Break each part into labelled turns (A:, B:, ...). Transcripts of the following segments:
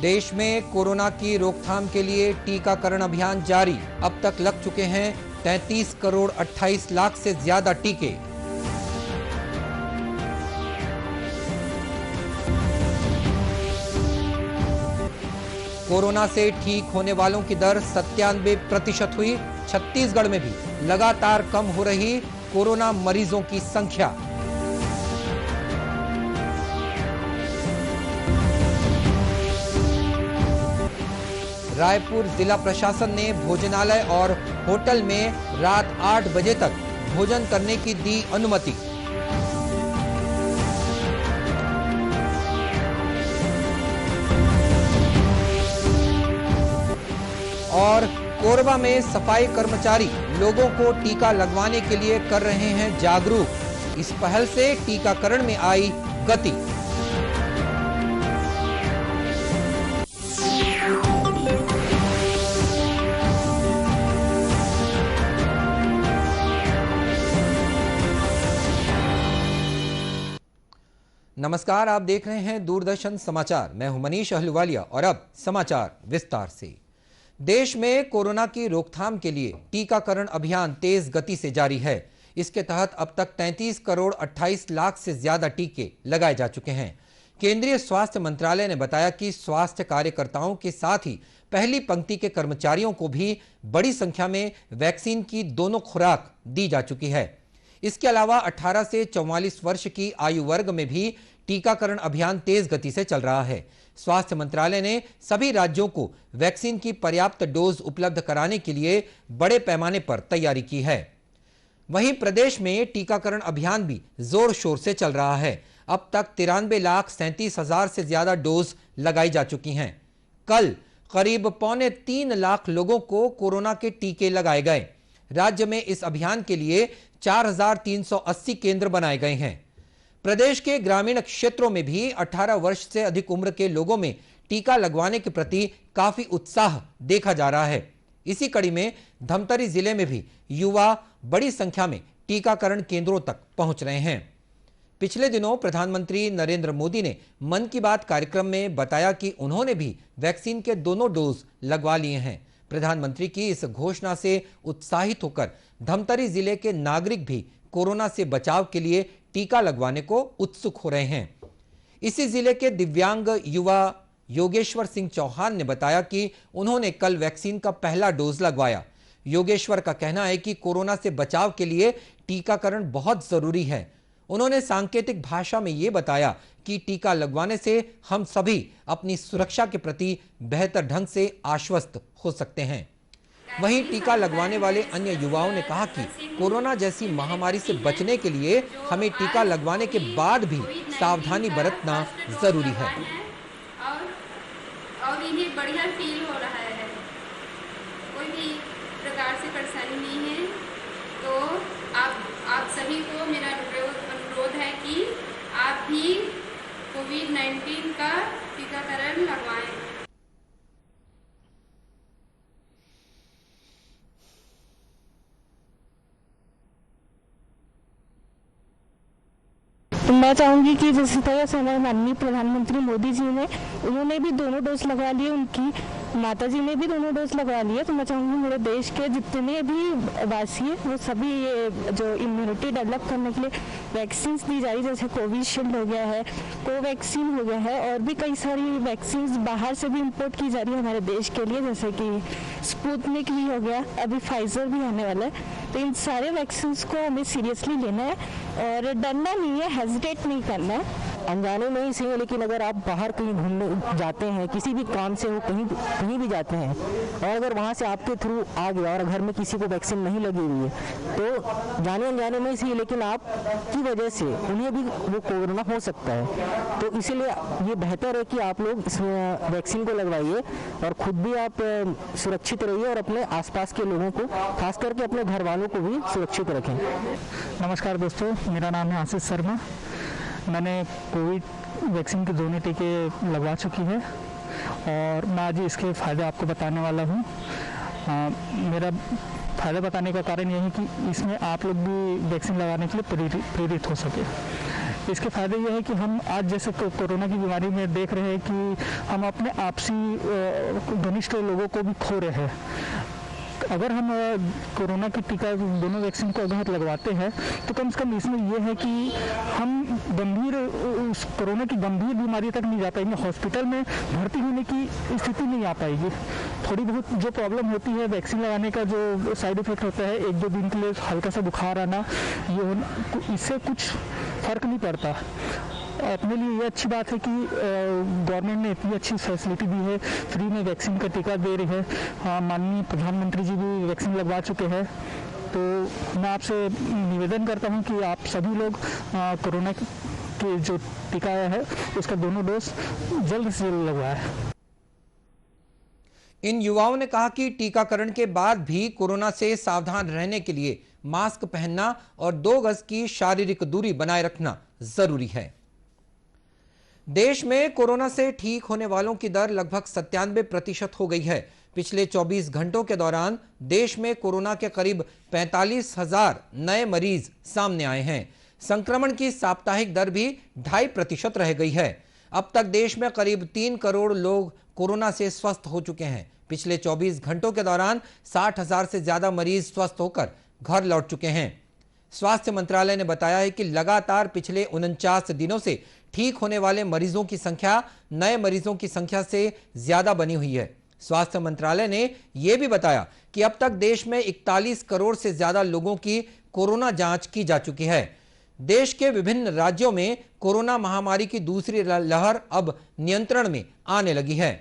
A: देश में कोरोना की रोकथाम के लिए टीकाकरण अभियान जारी। अब तक लग चुके हैं 33 करोड़ 28 लाख से ज्यादा टीके। कोरोना से ठीक होने वालों की दर 97% हुई। छत्तीसगढ़ में भी लगातार कम हो रही कोरोना मरीजों की संख्या। रायपुर जिला प्रशासन ने भोजनालय और होटल में रात 8 बजे तक भोजन करने की दी अनुमति। और कोरबा में सफाई कर्मचारी लोगों को टीका लगवाने के लिए कर रहे हैं जागरूक। इस पहल से टीकाकरण में आई गति। नमस्कार, आप देख रहे हैं दूरदर्शन समाचार। मैं हूं मनीष अहलुवालिया और अब समाचार विस्तार से। देश में कोरोना की रोकथाम के लिए टीकाकरण अभियान तेज गति से जारी है। इसके तहत अब तक 33 करोड़ 28 लाख से ज्यादा टीके लगाए जा चुके हैं। केंद्रीय स्वास्थ्य मंत्रालय ने बताया कि स्वास्थ्य कार्यकर्ताओं के साथ ही पहली पंक्ति के कर्मचारियों को भी बड़ी संख्या में वैक्सीन की दोनों खुराक दी जा चुकी है। इसके अलावा 18 से 44 वर्ष की आयु वर्ग में भी टीकाकरण अभियान तेज गति से चल रहा है। स्वास्थ्य मंत्रालय ने सभी राज्यों को वैक्सीन की पर्याप्त डोज उपलब्ध कराने के लिए बड़े पैमाने पर तैयारी की है। वहीं प्रदेश में टीकाकरण अभियान भी जोर शोर से चल रहा है। अब तक 93,37,000 से ज्यादा डोज लगाई जा चुकी हैं। कल करीब 2.25 लाख लोगों को कोरोना के टीके लगाए गए। राज्य में इस अभियान के लिए 4,380 केंद्र बनाए गए हैं। प्रदेश के ग्रामीण क्षेत्रों में भी 18 वर्ष से अधिक उम्र के लोगों में टीका लगवाने के प्रति काफी उत्साह देखा जा रहा है। इसी कड़ी में धमतरी जिले में भी युवा बड़ी संख्या में टीकाकरण केंद्रों तक पहुंच रहे हैं। पिछले दिनों प्रधानमंत्री नरेंद्र मोदी ने मन की बात कार्यक्रम में बताया कि उन्होंने भी वैक्सीन के दोनों डोज लगवा लिए हैं। प्रधानमंत्री की इस घोषणा से उत्साहित होकर धमतरी जिले के नागरिक भी कोरोना से बचाव के लिए टीका लगवाने को उत्सुक हो रहे हैं। इसी जिले के दिव्यांग युवा योगेश्वर सिंह चौहान ने बताया कि उन्होंने कल वैक्सीन का पहला डोज लगवाया। योगेश्वर का कहना है कि कोरोना से बचाव के लिए टीकाकरण बहुत जरूरी है। उन्होंने सांकेतिक भाषा में यह बताया कि टीका लगवाने से हम सभी अपनी सुरक्षा के प्रति बेहतर ढंग से आश्वस्त हो सकते हैं। वहीं टीका लगवाने वाले अन्य युवाओं ने कहा कि कोरोना जैसी महामारी से बचने के लिए हमें टीका लगवाने के बाद भी सावधानी बरतना जरूरी है।
B: और इन्हें बढ़िया फील हो रहा है, कोई भी प्रकार से परेशानी नहीं है। तो आप सभी को मेरा अनुरोध है कि आप भी कोविड-19 का टीकाकरण लगवाएं।
C: मैं चाहूँगी कि जिस तरह से हमारे माननीय प्रधानमंत्री मोदी जी ने उन्होंने भी दोनों डोज लगवा लिए, उनकी माता जी ने भी दोनों डोज लगवा लिए, तो मैं चाहूँगी मेरे देश के जितने भी वासी हैं वो सभी ये जो इम्यूनिटी डेवलप करने के लिए वैक्सीन दी जा रही, जैसे कोविशील्ड हो गया है, कोवैक्सीन हो गया है, और भी कई सारी वैक्सीन बाहर से भी इम्पोर्ट की जा रही है हमारे देश के लिए, जैसे कि स्पुतनिक भी हो गया, अभी फाइजर भी आने वाला है। तो इन सारे वैक्सीन को हमें सीरियसली लेना है और डरना नहीं है, हेजिटेट नहीं करना है।
D: अनजाने में ही सही है, लेकिन अगर आप बाहर कहीं घूमने जाते हैं, किसी भी काम से हो कहीं भी जाते हैं, और अगर वहाँ से आपके थ्रू आ गया और घर में किसी को वैक्सीन नहीं लगी हुई है, तो जाने अनजाने में ही सही, लेकिन आपकी वजह से उन्हें भी वो कोरोना हो सकता है। तो इसीलिए ये बेहतर है कि आप लोग इस वैक्सीन को लगवाइए और खुद भी आप सुरक्षित रहिए और अपने आसपास के लोगों को, खास करके अपने घर वालों को भी सुरक्षित रखें।
E: नमस्कार दोस्तों, मेरा नाम है आशीष शर्मा। मैंने कोविड वैक्सीन के दोनों टीके लगवा चुकी है और मैं आज इसके फ़ायदे आपको बताने वाला हूँ। मेरा फ़ायदा बताने का कारण यह है कि इसमें आप लोग भी वैक्सीन लगाने के लिए प्रेरित हो सके। इसके फ़ायदे ये है कि हम आज जैसे कोरोना की बीमारी में देख रहे हैं कि हम अपने आपसी घनिष्ठ लोगों को भी खो रहे हैं। अगर हम कोरोना की टीका दोनों वैक्सीन को अगर लगवाते हैं तो कम से कम इसमें यह है कि हम कोरोना की गंभीर बीमारी तक नहीं जा पाएंगे, हॉस्पिटल में भर्ती होने की स्थिति नहीं आ पाएगी। थोड़ी बहुत जो प्रॉब्लम होती है वैक्सीन लगाने का, जो साइड इफेक्ट होता है, 1-2 दिन के लिए हल्का सा बुखार आना, ये इससे कुछ फर्क नहीं पड़ता। अपने लिए ये अच्छी बात है कि गवर्नमेंट ने इतनी अच्छी फैसिलिटी दी है, फ्री में वैक्सीन का टीका दे रही है। माननीय प्रधानमंत्री जी भी वैक्सीन लगवा चुके हैं। तो मैं आपसे निवेदन करता हूं कि आप सभी लोग कोरोना के जो टीका है उसका दोनों डोज जल्द से जल्द लगवाएं।
A: इन युवाओं ने कहा कि टीकाकरण के बाद भी कोरोना से सावधान रहने के लिए मास्क पहनना और 2 गज की शारीरिक दूरी बनाए रखना जरूरी है। देश में कोरोना से ठीक होने वालों की दर लगभग 97% हो गई है। पिछले 24 घंटों के दौरान देश में कोरोना के करीब 45,000 नए मरीज सामने आए हैं। संक्रमण की साप्ताहिक दर भी 2.5% रह गई है। अब तक देश में करीब 3 करोड़ लोग कोरोना से स्वस्थ हो चुके हैं। पिछले 24 घंटों के दौरान 60,000 से ज्यादा मरीज स्वस्थ होकर घर लौट चुके हैं। स्वास्थ्य मंत्रालय ने बताया है कि लगातार पिछले 49 दिनों से ठीक होने वाले मरीजों की संख्या नए मरीजों की संख्या से ज्यादा बनी हुई है। स्वास्थ्य मंत्रालय ने यह भी बताया कि अब तक देश में 41 करोड़ से ज्यादा लोगों की कोरोना जांच की जा चुकी है। देश के विभिन्न राज्यों में कोरोना महामारी की दूसरी लहर अब नियंत्रण में आने लगी है।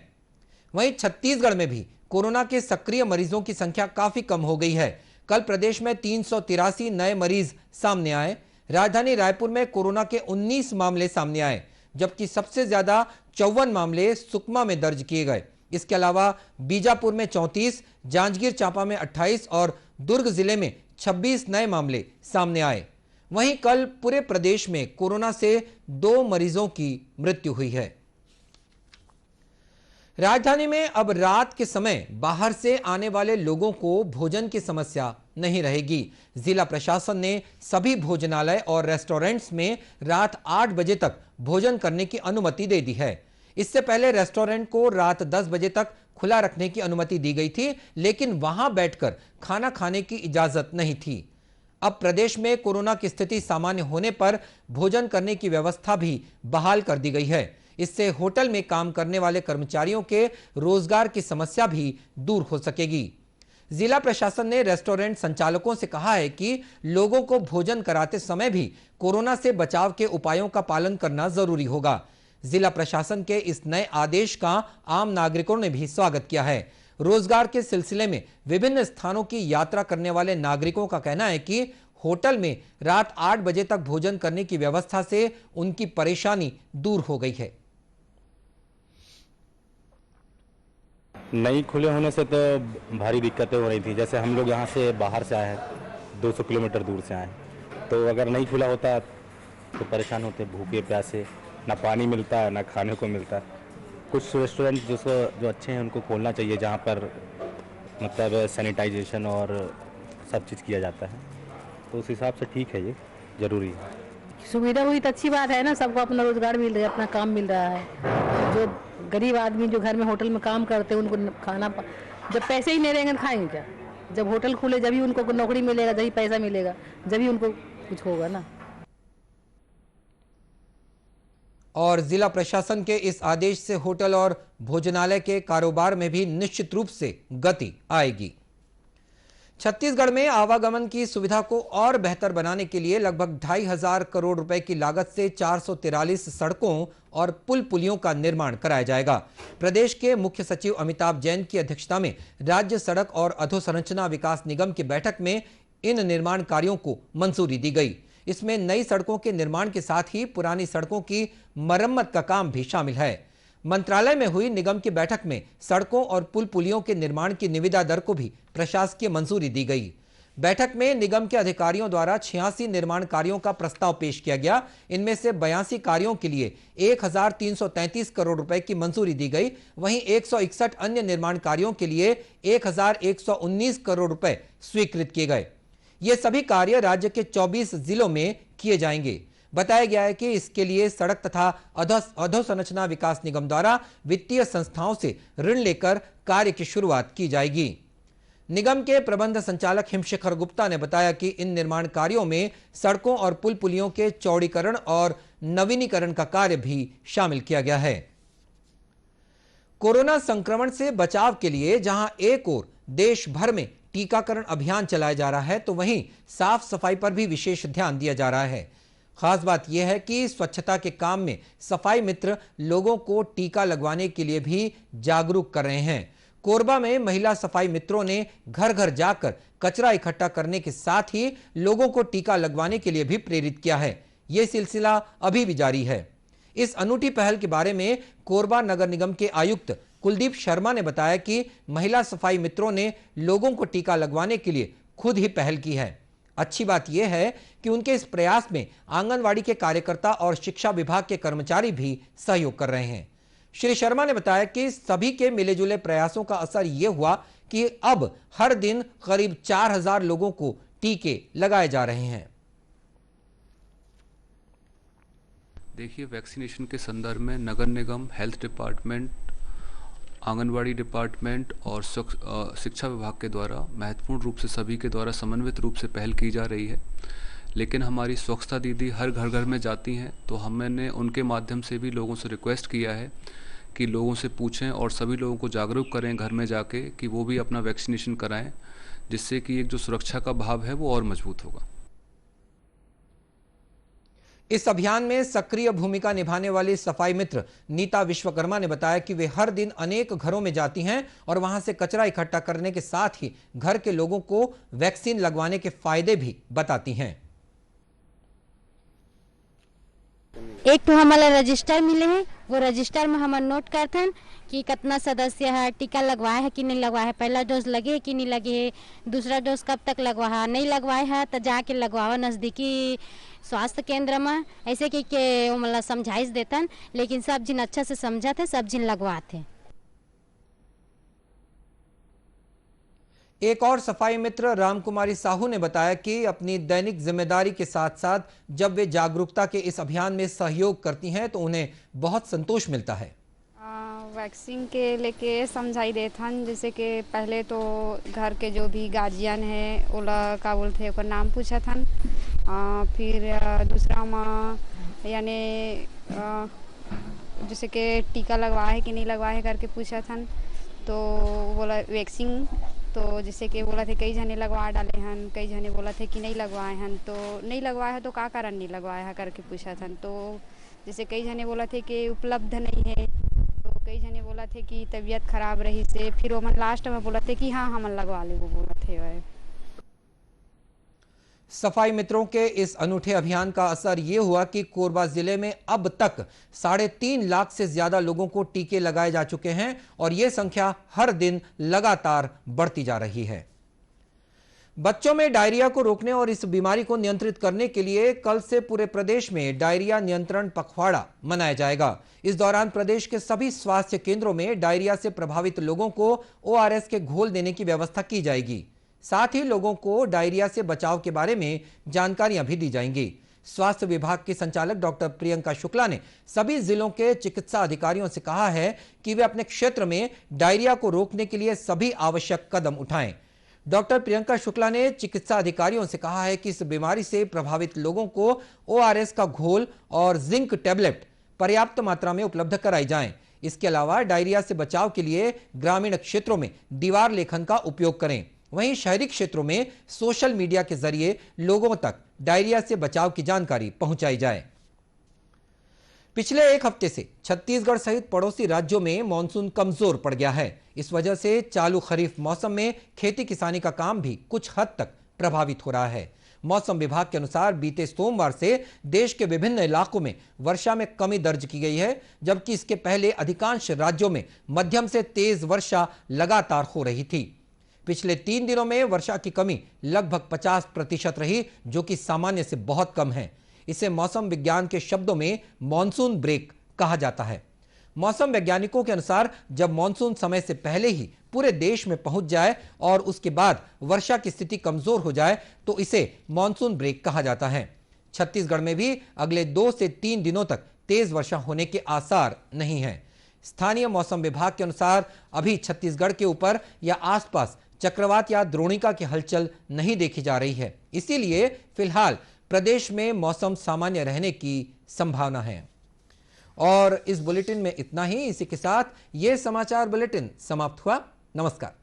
A: वहीं छत्तीसगढ़ में भी कोरोना के सक्रिय मरीजों की संख्या काफी कम हो गई है। कल प्रदेश में 383 नए मरीज सामने आए। राजधानी रायपुर में कोरोना के 19 मामले सामने आए, जबकि सबसे ज्यादा 54 मामले सुकमा में दर्ज किए गए। इसके अलावा बीजापुर में 34, जांजगीर चांपा में 28 और दुर्ग जिले में 26 नए मामले सामने आए। वहीं कल पूरे प्रदेश में कोरोना से 2 मरीजों की मृत्यु हुई है। राजधानी में अब रात के समय बाहर से आने वाले लोगों को भोजन की समस्या नहीं रहेगी। जिला प्रशासन ने सभी भोजनालय और रेस्टोरेंट्स में रात 8 बजे तक भोजन करने की अनुमति दे दी है। इससे पहले रेस्टोरेंट को रात 10 बजे तक खुला रखने की अनुमति दी गई थी, लेकिन वहां बैठकर खाना खाने की इजाजत नहीं थी। अब प्रदेश में कोरोना की स्थिति सामान्य होने पर भोजन करने की व्यवस्था भी बहाल कर दी गई है। इससे होटल में काम करने वाले कर्मचारियों के रोजगार की समस्या भी दूर हो सकेगी। जिला प्रशासन ने रेस्टोरेंट संचालकों से कहा है कि लोगों को भोजन कराते समय भी कोरोना से बचाव के उपायों का पालन करना जरूरी होगा। जिला प्रशासन के इस नए आदेश का आम नागरिकों ने भी स्वागत किया है। रोजगार के सिलसिले में विभिन्न स्थानों की यात्रा करने वाले नागरिकों का कहना है कि होटल में रात 8 बजे तक भोजन करने की व्यवस्था से उनकी परेशानी दूर हो गई है।
F: नहीं खुले होने से तो भारी दिक्कतें हो रही थी। जैसे हम लोग यहाँ से बाहर से आए हैं, 200 किलोमीटर दूर से आए हैं, तो अगर नहीं खुला होता तो परेशान होते, भूखे प्यासे, ना पानी मिलता है ना खाने को मिलता है। कुछ रेस्टोरेंट जो अच्छे हैं उनको खोलना चाहिए, जहाँ पर मतलब सैनिटाइजेशन और सब चीज़ किया जाता है, तो उस हिसाब से ठीक है, ये ज़रूरी है।
G: सुविधा हुई तो अच्छी बात है ना, सबको अपना रोजगार मिल रहा है, अपना काम मिल रहा है। जो गरीब आदमी जो घर में होटल में काम करते हैं उनको खाना, जब पैसे ही नहीं रहेंगे खाएंगे क्या? जब होटल खुले जब ही उनको नौकरी मिलेगा, जब ही पैसा मिलेगा, जब ही उनको कुछ होगा ना।
A: और जिला प्रशासन के इस आदेश से होटल और भोजनालय के कारोबार में भी निश्चित रूप से गति आएगी। छत्तीसगढ़ में आवागमन की सुविधा को और बेहतर बनाने के लिए लगभग 2,500 करोड़ रुपए की लागत से 443 सड़कों और पुल पुलियों का निर्माण कराया जाएगा। प्रदेश के मुख्य सचिव अमिताभ जैन की अध्यक्षता में राज्य सड़क और अधोसंरचना विकास निगम की बैठक में इन निर्माण कार्यों को मंजूरी दी गई। इसमें नई सड़कों के निर्माण के साथ ही पुरानी सड़कों की मरम्मत का काम भी शामिल है। मंत्रालय में हुई निगम की बैठक में सड़कों और पुल पुलियों के निर्माण की निविदा दर को भी प्रशासकीय मंजूरी दी गई। बैठक में निगम के अधिकारियों द्वारा 86 निर्माण कार्यों का प्रस्ताव पेश किया गया। इनमें से 82 कार्यों के लिए 1,333 करोड़ रुपए की मंजूरी दी गई। वहीं 161 अन्य निर्माण कार्यों के लिए 1,119 करोड़ रुपए स्वीकृत किए गए। ये सभी कार्य राज्य के 24 जिलों में किए जाएंगे। बताया गया है कि इसके लिए सड़क तथा अधोसंरचना विकास निगम द्वारा वित्तीय संस्थाओं से ऋण लेकर कार्य की शुरुआत की जाएगी। निगम के प्रबंध संचालक हिमशेखर गुप्ता ने बताया कि इन निर्माण कार्यों में सड़कों और पुल पुलियों के चौड़ीकरण और नवीनीकरण का कार्य भी शामिल किया गया है। कोरोना संक्रमण से बचाव के लिए जहां एक ओर देश भर में टीकाकरण अभियान चलाया जा रहा है, तो वहीं साफ सफाई पर भी विशेष ध्यान दिया जा रहा है। खास बात यह है कि स्वच्छता के काम में सफाई मित्र लोगों को टीका लगवाने के लिए भी जागरूक कर रहे हैं। कोरबा में महिला सफाई मित्रों ने घर घर जाकर कचरा इकट्ठा करने के साथ ही लोगों को टीका लगवाने के लिए भी प्रेरित किया है। यह सिलसिला अभी भी जारी है। इस अनूठी पहल के बारे में कोरबा नगर निगम के आयुक्त कुलदीप शर्मा ने बताया कि महिला सफाई मित्रों ने लोगों को टीका लगवाने के लिए खुद ही पहल की है। अच्छी बात यह है कि उनके इस प्रयास में आंगनवाड़ी के कार्यकर्ता और शिक्षा विभाग के कर्मचारी भी सहयोग कर रहे हैं। श्री शर्मा ने बताया कि सभी के मिलेजुले प्रयासों का असर यह हुआ कि अब हर दिन करीब 4000 लोगों को टीके लगाए जा रहे हैं।
H: देखिए, वैक्सीनेशन के संदर्भ में नगर निगम, हेल्थ डिपार्टमेंट, आंगनवाड़ी डिपार्टमेंट और शिक्षा विभाग के द्वारा महत्वपूर्ण रूप से सभी के द्वारा समन्वित रूप से पहल की जा रही है। लेकिन हमारी स्वच्छता दीदी हर घर घर में जाती हैं, तो हमने उनके माध्यम से भी लोगों से रिक्वेस्ट किया है कि लोगों से पूछें और सभी लोगों को जागरूक करें घर में जाके कि वो भी अपना वैक्सीनेशन कराएं, जिससे कि एक जो सुरक्षा का भाव है वो और मजबूत होगा।
A: इस अभियान में सक्रिय भूमिका निभाने वाली सफाई मित्र नीता विश्वकर्मा ने बताया कि वे हर दिन अनेक घरों में जाती हैं और वहां से कचरा इकट्ठा करने के साथ ही घर के लोगों को वैक्सीन लगवाने के फायदे भी बताती हैं।
I: एक तो हमारा रजिस्टर मिले हैं, वो रजिस्टर में हम नोट करते हैं कि कितना सदस्य है, टीका लगवाए है कि नहीं लगवाए है, पहला डोज लगे है कि नहीं लगे है, दूसरा डोज कब तक लगवाया है, नहीं लगवाए है तो जाके लगवाओ नज़दीकी स्वास्थ्य केंद्र में। ऐसे कि मतलब समझाइश देते हैं, लेकिन सब जिन अच्छा से समझा थे, सब जिन लगवाते।
A: एक और सफाई मित्र रामकुमारी साहू ने बताया कि अपनी दैनिक जिम्मेदारी के साथ साथ जब वे जागरूकता के इस अभियान में सहयोग करती हैं तो उन्हें बहुत संतोष मिलता है।
B: वैक्सीन के लेके समझाई देता हन, जैसे कि पहले तो घर के जो भी गार्जियन है ओला का बोलते ओकर नाम पूछा था, फिर दूसरा माँ यानी जैसे कि टीका लगवाया है कि नहीं लगवाया है करके पूछा था, तो बोला वैक्सीन, तो जैसे कि बोला थे कई जने लगवा डाले हैं, कई जने बोला थे कि नहीं लगवाए हैं, तो नहीं लगवाया है तो का कारण नहीं लगवाया है करके पूछा था। तो जैसे कई जने बोला थे कि उपलब्ध नहीं है, तो कई जने बोला थे कि तबीयत खराब रही से, फिर वो मन लास्ट में बोला थे कि हाँ हम लगवा ले, वो बोला थे।
A: सफाई मित्रों के इस अनूठे अभियान का असर ये हुआ कि कोरबा जिले में अब तक 3.5 लाख से ज्यादा लोगों को टीके लगाए जा चुके हैं और यह संख्या हर दिन लगातार बढ़ती जा रही है। बच्चों में डायरिया को रोकने और इस बीमारी को नियंत्रित करने के लिए कल से पूरे प्रदेश में डायरिया नियंत्रण पखवाड़ा मनाया जाएगा। इस दौरान प्रदेश के सभी स्वास्थ्य केंद्रों में डायरिया से प्रभावित लोगों को ORS के घोल देने की व्यवस्था की जाएगी। साथ ही लोगों को डायरिया से बचाव के बारे में जानकारियां भी दी जाएंगी। स्वास्थ्य विभाग की संचालक डॉक्टर प्रियंका शुक्ला ने सभी जिलों के चिकित्सा अधिकारियों से कहा है कि वे अपने क्षेत्र में डायरिया को रोकने के लिए सभी आवश्यक कदम उठाएं। डॉक्टर प्रियंका शुक्ला ने चिकित्सा अधिकारियों से कहा है कि इस बीमारी से प्रभावित लोगों को ORS का घोल और जिंक टैबलेट पर्याप्त मात्रा में उपलब्ध कराई जाएं। इसके अलावा डायरिया से बचाव के लिए ग्रामीण क्षेत्रों में दीवार लेखन का उपयोग करें। वहीं शहरी क्षेत्रों में सोशल मीडिया के जरिए लोगों तक डायरिया से बचाव की जानकारी पहुंचाई जाए। पिछले एक हफ्ते से छत्तीसगढ़ सहित पड़ोसी राज्यों में मानसून कमजोर पड़ गया है। इस वजह से चालू खरीफ मौसम में खेती किसानी का काम भी कुछ हद तक प्रभावित हो रहा है। मौसम विभाग के अनुसार बीते सोमवार से देश के विभिन्न इलाकों में वर्षा में कमी दर्ज की गई है, जबकि इसके पहले अधिकांश राज्यों में मध्यम से तेज वर्षा लगातार हो रही थी। पिछले 3 दिनों में वर्षा की कमी लगभग 50% रही, जो कि सामान्य से बहुत कम है। इसे मौसम विज्ञान के शब्दों में मॉनसून ब्रेक कहा जाता है। मौसम वैज्ञानिकों के अनुसार जब मॉनसून समय से पहले ही पूरे देश में पहुंच जाए और उसके बाद वर्षा की स्थिति कमजोर हो जाए तो इसे मॉनसून ब्रेक कहा जाता है। छत्तीसगढ़ में भी अगले 2 से 3 दिनों तक तेज वर्षा होने के आसार नहीं हैं। स्थानीय मौसम विभाग के अनुसार अभी छत्तीसगढ़ के ऊपर या आसपास चक्रवात या द्रोणिका की हलचल नहीं देखी जा रही है, इसीलिए फिलहाल प्रदेश में मौसम सामान्य रहने की संभावना है। और इस बुलेटिन में इतना ही। इसी के साथ यह समाचार बुलेटिन समाप्त हुआ। नमस्कार।